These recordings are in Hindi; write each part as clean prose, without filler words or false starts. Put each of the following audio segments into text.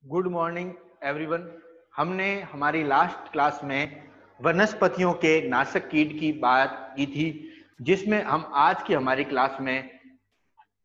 Good morning everyone. हमने हमारी लास्ट क्लास में वनस्पतियों के नाशक कीट की बात की थी, जिसमें हम आज की हमारी क्लास में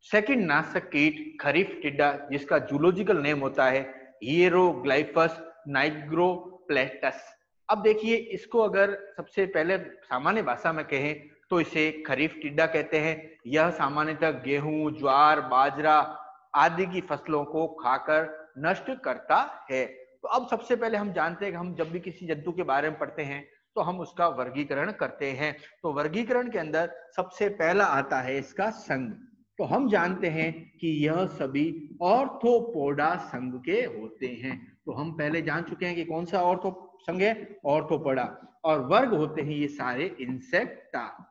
सेकंड नाशक कीट खरीफ टिड्डा, जिसका जूलॉजिकल नेम होता है हिएरोग्लाइफस नाइग्रोप्लेटस। अब देखिए, इसको अगर सबसे पहले सामान्य भाषा में कहें तो इसे खरीफ टिड्डा कहते हैं। यह सामान्यतः गेहूं, ज्वार, बाजरा आदि की फसलों को खाकर नष्ट करता है। तो अब सबसे पहले हम जानते हैं कि हम जब भी किसी जंतु के बारे में पढ़ते हैं तो हम उसका वर्गीकरण करते हैं। तो वर्गीकरण के अंदर सबसे पहला आता है इसका संघ। तो हम जानते हैं कि यह सभी ऑर्थोपोडा संघ के होते हैं। तो हम पहले जान चुके हैं कि कौन सा ऑर्थो संघ है, ऑर्थोपोडा। और वर्ग होते हैं ये सारे इंसेक्टा।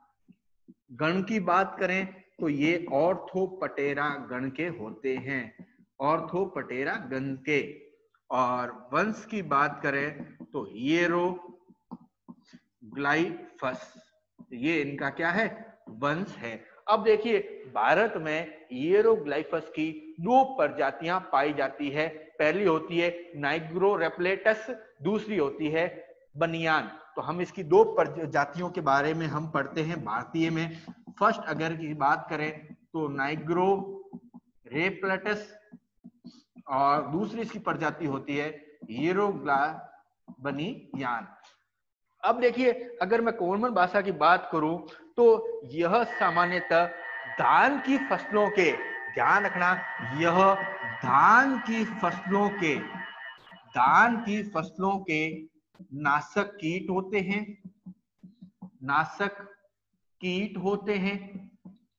गण की बात करें तो ये ऑर्थोपटेरा गण के होते हैं, ऑर्थोपटेरा गण के। और वंश की बात करें तो हिएरोग्लाइफस, ये इनका क्या है, वंश है। अब देखिए, भारत में हिएरोग्लाइफस की दो प्रजातियां पाई जाती है। पहली होती है नाइग्रोरेप्लेटस, दूसरी होती है बनियान। तो हम इसकी दो प्रजातियों के बारे में हम पढ़ते हैं भारतीय में। फर्स्ट अगर की बात करें तो नाइग्रोरेप्लेटस, और दूसरी इसकी प्रजाति होती है हिएरोग्लाबनियान। अब देखिए, अगर मैं कॉमन भाषा की बात करूं तो यह सामान्यतः धान की फसलों के, ध्यान रखना, यह धान की फसलों के नाशक कीट होते हैं, नाशक कीट होते हैं।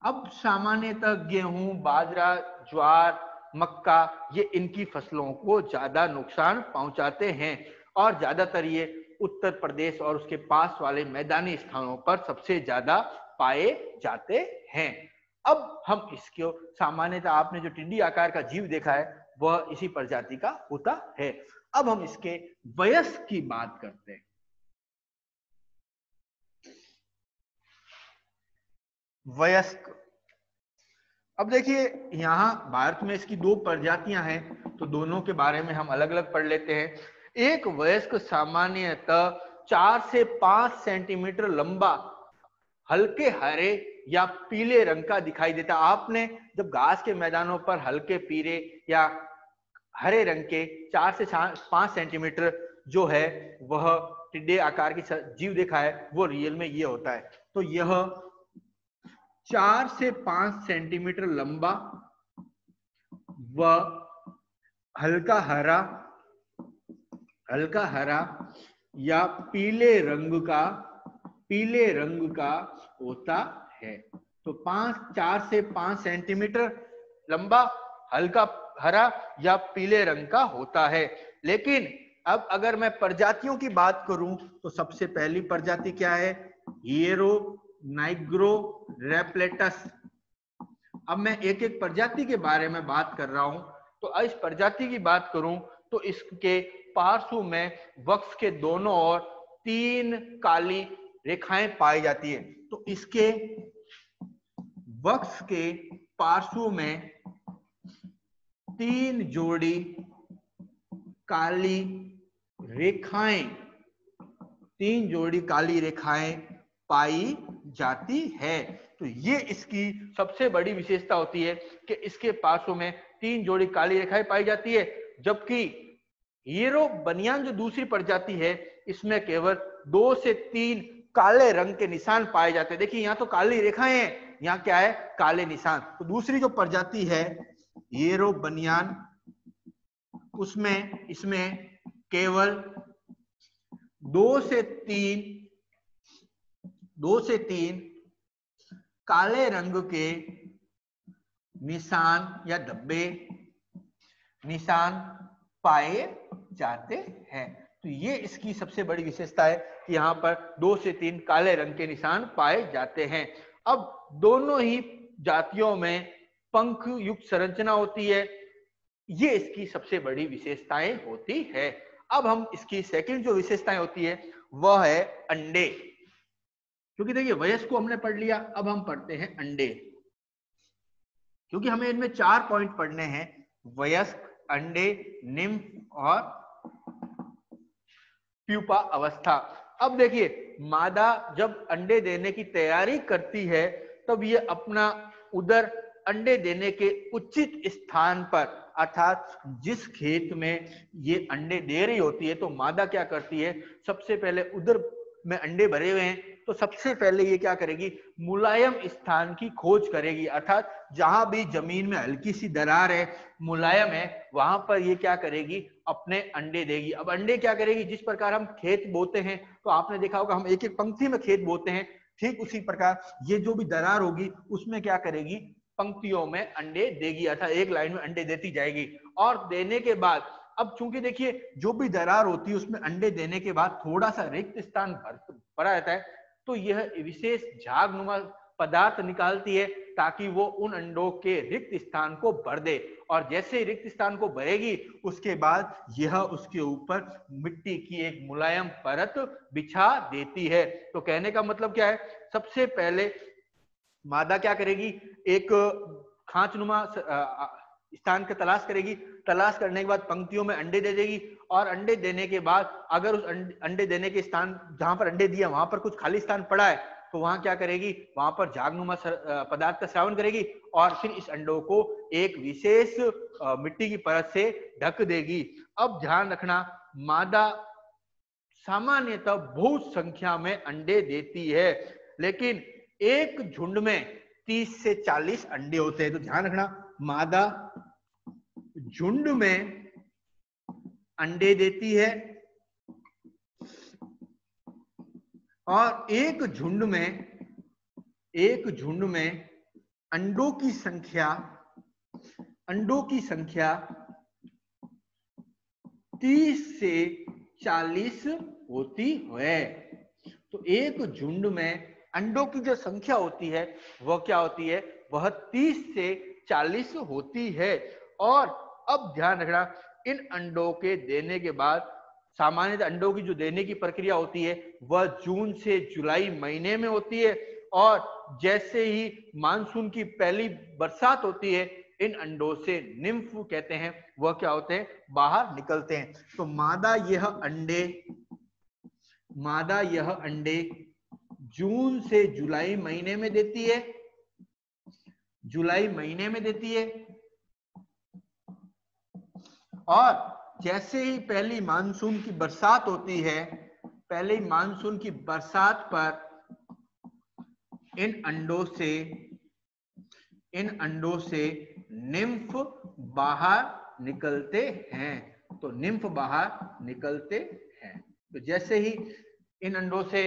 अब सामान्यतः गेहूं, बाजरा, ज्वार, मक्का, ये इनकी फसलों को ज्यादा नुकसान पहुंचाते हैं और ज्यादातर ये उत्तर प्रदेश और उसके पास वाले मैदानी स्थानों पर सबसे ज्यादा पाए जाते हैं। अब हम इसको सामान्यतः, आपने जो टिड्डी आकार का जीव देखा है वह इसी प्रजाति का होता है। अब हम इसके वयस्क की बात करते हैं। वयस्क, अब देखिए, यहाँ भारत में इसकी दो प्रजातियां हैं, तो दोनों के बारे में हम अलग अलग पढ़ लेते हैं। एक वयस्क सामान्यतः 4 से 5 सेंटीमीटर लंबा, हल्के हरे या पीले रंग का दिखाई देता। आपने जब घास के मैदानों पर हल्के पीले या हरे रंग के 4 से 5 सेंटीमीटर जो है वह टिड्डे आकार की जीव देखा है, वो रियल में ये होता है। तो यह 4 से 5 सेंटीमीटर लंबा व हल्का हरा या पीले रंग का होता है। तो 4 से 5 सेंटीमीटर लंबा, हल्का हरा या पीले रंग का होता है। लेकिन अब अगर मैं प्रजातियों की बात करूं तो सबसे पहली प्रजाति क्या है, हिएरोग्लाइफस। अब मैं एक एक प्रजाति के बारे में बात कर रहा हूं। तो इस प्रजाति की बात करूं तो इसके पार्श्व में वक्ष के दोनों ओर 3 काली रेखाएं पाई जाती है। तो इसके वक्ष के पार्श्व में 3 जोड़ी काली रेखाएं पाई जाती है। तो ये इसकी सबसे बड़ी विशेषता होती है कि इसके पार्श्व में 3 जोड़ी काली रेखाएं पाई जाती है। जबकि हिएरोबनियान जो दूसरी प्रजाति है, इसमें केवल 2 से 3 काले रंग के निशान पाए जाते हैं। देखिए, यहाँ तो काली रेखाएं हैं, यहाँ क्या है, काले निशान। तो दूसरी जो प्रजाति है हिएरोबनियान, इसमें केवल 2 से 3 काले रंग के निशान या धब्बे निशान पाए जाते हैं। तो ये इसकी सबसे बड़ी विशेषता है कि यहाँ पर 2 से 3 काले रंग के निशान पाए जाते हैं। अब दोनों ही जातियों में पंख युक्त संरचना होती है, ये इसकी सबसे बड़ी विशेषताएं होती है। अब हम इसकी सेकंड जो विशेषताएं होती है वह है अंडे। क्योंकि देखिए, वयस्क को हमने पढ़ लिया, अब हम पढ़ते हैं अंडे, क्योंकि हमें इनमें 4 पॉइंट पढ़ने हैं, वयस्क, अंडे, निम्फ और प्यूपा अवस्था। अब देखिए मादा जब अंडे देने की तैयारी करती है तब ये अपना उदर अंडे देने के उचित स्थान पर, अर्थात जिस खेत में ये अंडे दे रही होती है, तो मादा क्या करती है, सबसे पहले उदर में अंडे भरे हुए हैं तो सबसे पहले ये क्या करेगी, मुलायम स्थान की खोज करेगी, अर्थात जहां भी जमीन में हल्की सी दरार है, मुलायम है, वहां पर ये क्या करेगी, अपने अंडे देगी। अब अंडे क्या करेगी, जिस प्रकार हम खेत बोते हैं तो आपने देखा होगा हम एक एक पंक्ति में खेत बोते हैं, ठीक उसी प्रकार ये जो भी दरार होगी उसमें क्या करेगी, पंक्तियों में अंडे देगी, अर्थात एक लाइन में अंडे देती जाएगी। और देने के बाद अब चूंकि देखिए जो भी दरार होती है उसमें अंडे देने के बाद थोड़ा सा रिक्त स्थान भरा रहता है, तो यह विशेष झागनुमा पदार्थ निकालती है ताकि वो उन अंडों के रिक्त स्थान को भर दे। और जैसे ही रिक्त स्थान को भरेगी उसके बाद यह उसके ऊपर मिट्टी की एक मुलायम परत बिछा देती है। तो कहने का मतलब क्या है, सबसे पहले मादा क्या करेगी, एक खांचनुमा स्थान की तलाश करेगी, तलाश करने के बाद पंक्तियों में अंडे दे देगी, और अंडे देने के बाद अगर उस अंडे देने के स्थान जहां पर अंडे दिया वहां पर कुछ खाली स्थान पड़ा है तो वहां क्या करेगी, वहां पर झागनुमा पदार्थ का श्रावण करेगी और फिर इस अंडों को एक विशेष मिट्टी की परत से ढक देगी। अब ध्यान रखना, मादा सामान्यतः बहुत संख्या में अंडे देती है, लेकिन एक झुंड में 30 से 40 अंडे होते हैं। तो ध्यान रखना, मादा झुंड में अंडे देती है और एक झुंड में अंडों की संख्या 30 से 40 होती है। तो एक झुंड में अंडों की जो संख्या होती है वह क्या होती है, वह 30 से 40 होती है। और अब ध्यान रखना, इन अंडों के देने के बाद सामान्यतः अंडों की जो देने की प्रक्रिया होती है वह जून से जुलाई महीने में होती है, और जैसे ही मानसून की पहली बरसात होती है इन अंडों से निम्फ कहते हैं वह क्या होते हैं, बाहर निकलते हैं। तो मादा यह अंडे जून से जुलाई महीने में देती है, और जैसे ही पहली मानसून की बरसात होती है, पहले मानसून की बरसात पर इन अंडों से निम्फ बाहर निकलते हैं। तो निम्फ बाहर निकलते हैं। तो जैसे ही इन अंडों से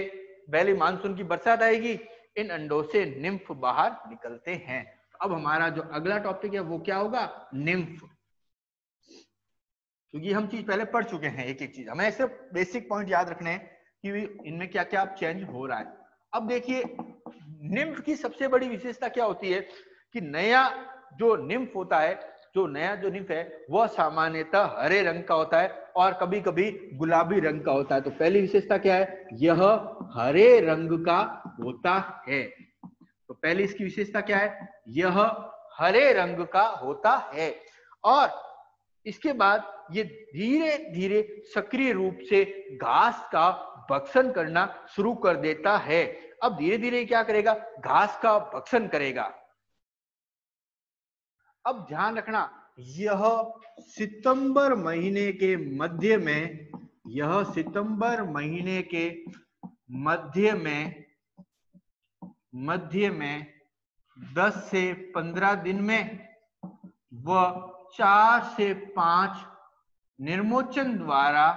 पहली मानसून की बरसात आएगी, इन अंडों से निम्फ बाहर निकलते हैं। अब हमारा जो अगला टॉपिक है वो क्या होगा, निम्फ। क्योंकि हम चीज पहले पढ़ चुके हैं, एक एक चीज हमें सिर्फ बेसिक पॉइंट याद रखने हैं कि इनमें क्या क्या चेंज हो रहा है। अब देखिए निम्फ की सबसे बड़ी विशेषता क्या होती है कि नया जो निम्फ है वह सामान्यतः हरे रंग का होता है और कभी कभी गुलाबी रंग का होता है। तो पहली विशेषता क्या है, यह हरे रंग का होता है। तो पहली इसकी विशेषता क्या है, यह हरे रंग का होता है। और इसके बाद ये धीरे धीरे सक्रिय रूप से घास का भक्षण करना शुरू कर देता है। अब धीरे धीरे क्या करेगा, घास का भक्षण करेगा। अब ध्यान रखना, यह सितंबर महीने के मध्य में 10 से 15 दिन में वह 4 से 5 निर्मोचन द्वारा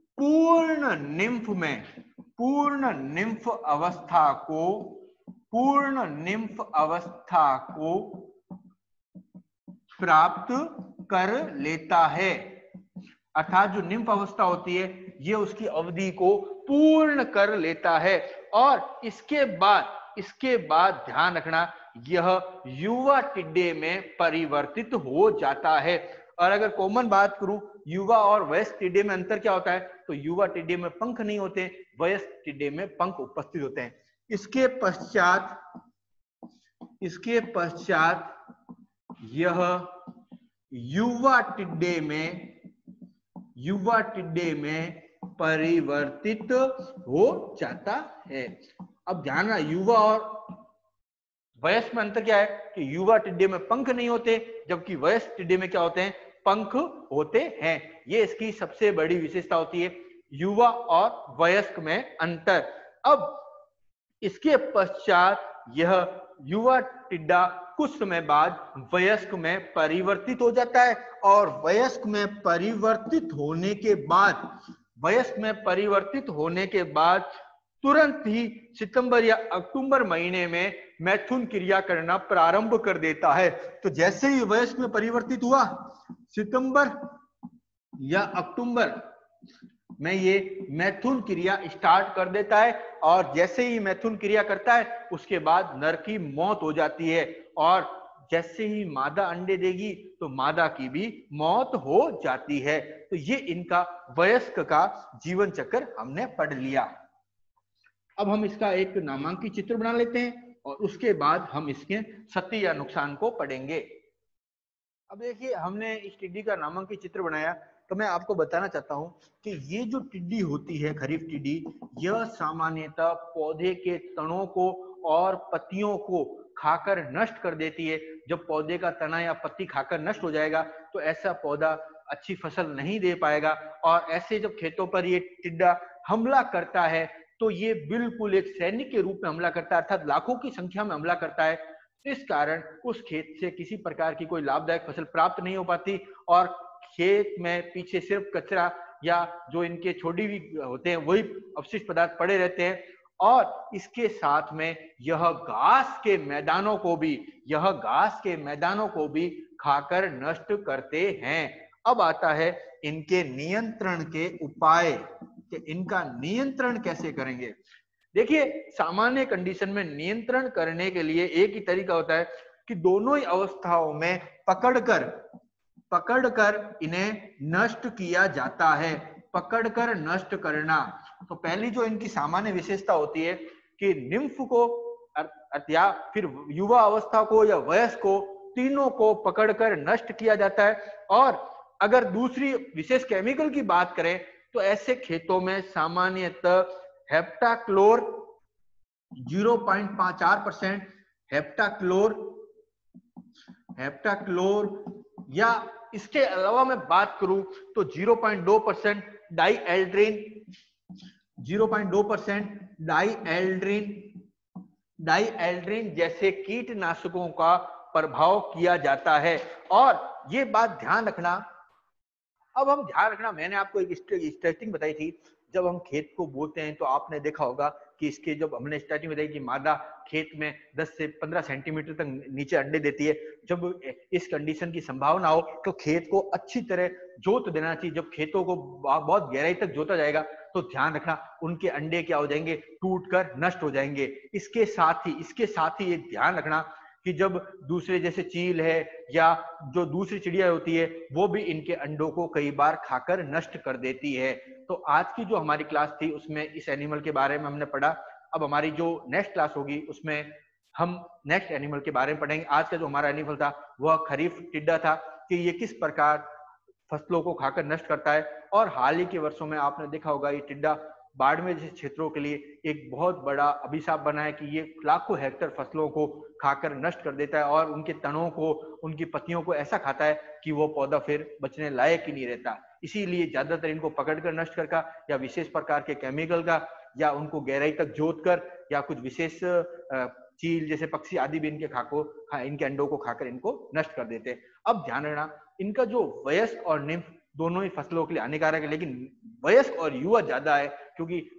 पूर्ण निम्फ अवस्था को प्राप्त कर लेता है। अर्थात जो निम्फ अवस्था होती है ये उसकी अवधि को पूर्ण कर लेता है। और इसके बाद ध्यान रखना, यह युवा टिड्डे में परिवर्तित हो जाता है। और अगर कॉमन बात करूं, युवा और वयस्क टिड्डे में अंतर क्या होता है, तो युवा टिड्डे में पंख नहीं होते, वयस्क टिड्डे में पंख उपस्थित होते हैं। इसके पश्चात यह युवा टिड्डे में परिवर्तित हो जाता है। अब ध्यान रखना, युवा और वयस्क में अंतर क्या है कि युवा टिड्डे में पंख नहीं होते, जबकि वयस्क टिड्डे में क्या होते हैं, पंख होते हैं। ये इसकी सबसे बड़ी विशेषता होती है, युवा और वयस्क में अंतर। अब इसके पश्चात यह युवा टिड्डा कुछ समय बाद वयस्क में परिवर्तित हो जाता है, और वयस्क में परिवर्तित होने के बाद तुरंत ही सितंबर या अक्टूबर महीने में मैथुन क्रिया करना प्रारंभ कर देता है। तो जैसे ही वयस्क में परिवर्तित हुआ, सितंबर या अक्टूबर में ये मैथुन क्रिया स्टार्ट कर देता है, और जैसे ही मैथुन क्रिया करता है उसके बाद नर की मौत हो जाती है, और जैसे ही मादा अंडे देगी तो मादा की भी मौत हो जाती है। तो ये इनका वयस्क का जीवन चक्र हमने पढ़ लिया। अब हम इसका एक नामांकित चित्र बना लेते हैं और उसके बाद हम इसके क्षति या नुकसान को पढ़ेंगे। अब देखिए, हमने इस टिड्डी का नामांकित चित्र बनाया, तो मैं आपको बताना चाहता हूं कि ये जो टिड्डी होती है, खरीफ टिड्डी, यह सामान्यतः पौधे के तनों को और पत्तियों को खाकर नष्ट कर देती है। जब पौधे का तना या पत्ती खाकर नष्ट हो जाएगा तो ऐसा पौधा अच्छी फसल नहीं दे पाएगा, और ऐसे जब खेतों पर ये टिड्डा हमला करता है तो ये बिल्कुल एक सैनिक के रूप में हमला करता है, अर्थात लाखों की संख्या में हमला करता है। इस कारण उस खेत से किसी प्रकार की कोई लाभदायक फसल प्राप्त नहीं हो पाती, और खेत में पीछे सिर्फ कचरा या जो इनके छोड़ी भी होते हैं वही अवशिष्ट पदार्थ पड़े रहते हैं, और इसके साथ में यह घास के मैदानों को भी खाकर नष्ट करते हैं। अब आता है इनके नियंत्रण के उपाय, कि इनका नियंत्रण कैसे करेंगे। देखिए, सामान्य कंडीशन में नियंत्रण करने के लिए एक ही तरीका होता है कि दोनों ही अवस्थाओं में पकड़कर इन्हें नष्ट किया जाता है। पकड़कर नष्ट करना, तो पहली जो इनकी सामान्य विशेषता होती है कि निम्फ को या फिर युवा अवस्था को या वयस्क को, तीनों को पकड़कर नष्ट किया जाता है। और अगर दूसरी विशेष केमिकल की बात करें तो ऐसे खेतों में सामान्यतः हेप्टाक्लोर 0.54%, हेप्टाक्लोर, या इसके अलावा मैं बात करूं तो 0.2% डाईएल्ड्रिन, 0.2% डाईएल्ड्रिन जैसे कीटनाशकों का प्रभाव किया जाता है। और ये बात ध्यान रखना, मैंने आपको एक स्टार्टिंग बताई थी, जब हम खेत को बोते हैं तो आपने देखा होगा कि इसके, जब हमने स्टार्टिंग बताई कि मादा खेत में 10 से 15 सेंटीमीटर तक नीचे अंडे देती है। जब इस कंडीशन की संभावना हो तो खेत को अच्छी तरह जोत देना चाहिए। जब खेतों को बहुत गहराई तक जोता जाएगा तो ध्यान रखना उनके अंडे क्या हो जाएंगे, टूटकर नष्ट हो जाएंगे। इसके साथ ही ये ध्यान रखना कि जब दूसरे जैसे चील है या जो दूसरी चिड़िया होती है वो भी इनके अंडों को कई बार खाकर नष्ट कर देती है। तो आज की जो हमारी क्लास थी उसमें इस एनिमल के बारे में हमने पढ़ा। अब हमारी जो नेक्स्ट क्लास होगी उसमें हम नेक्स्ट एनिमल के बारे में पढ़ेंगे। आज का जो हमारा एनिमल था वह खरीफ टिड्डा था, कि ये किस प्रकार फसलों को खाकर नष्ट करता है। और हाल ही के वर्षों में आपने देखा होगा ये टिड्डा बाड़मेर जैसे क्षेत्रों के लिए एक बहुत बड़ा अभिशाप बना है, कि ये लाखों हेक्टेयर फसलों को खाकर नष्ट कर देता है, और उनके तनों को, उनकी पत्तियों को ऐसा खाता है कि वो पौधा फिर बचने लायक ही नहीं रहता। इसीलिए ज्यादातर इनको पकड़कर नष्ट करका, या विशेष प्रकार के केमिकल का, या उनको गहराई तक जोत कर, या कुछ विशेष चील जैसे पक्षी आदि भी इनके अंडों को खाकर इनको नष्ट कर देते हैं। अब ध्यान रखना, इनका जो वयस्क और निम्फ दोनों ही फसलों के लिए हानिकारक है, लेकिन वयस्क और युवा ज्यादा है, क्योंकि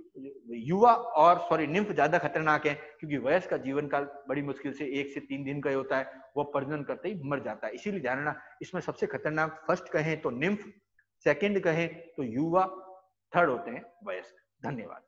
निम्फ ज्यादा खतरनाक है, क्योंकि वयस्क का जीवन काल बड़ी मुश्किल से 1 से 3 दिन का ही होता है, वो प्रजनन करते ही मर जाता है। इसीलिए ध्यान रखना, इसमें सबसे खतरनाक फर्स्ट कहें तो निम्फ, सेकंड कहें तो युवा, थर्ड होते हैं वयस्क। धन्यवाद।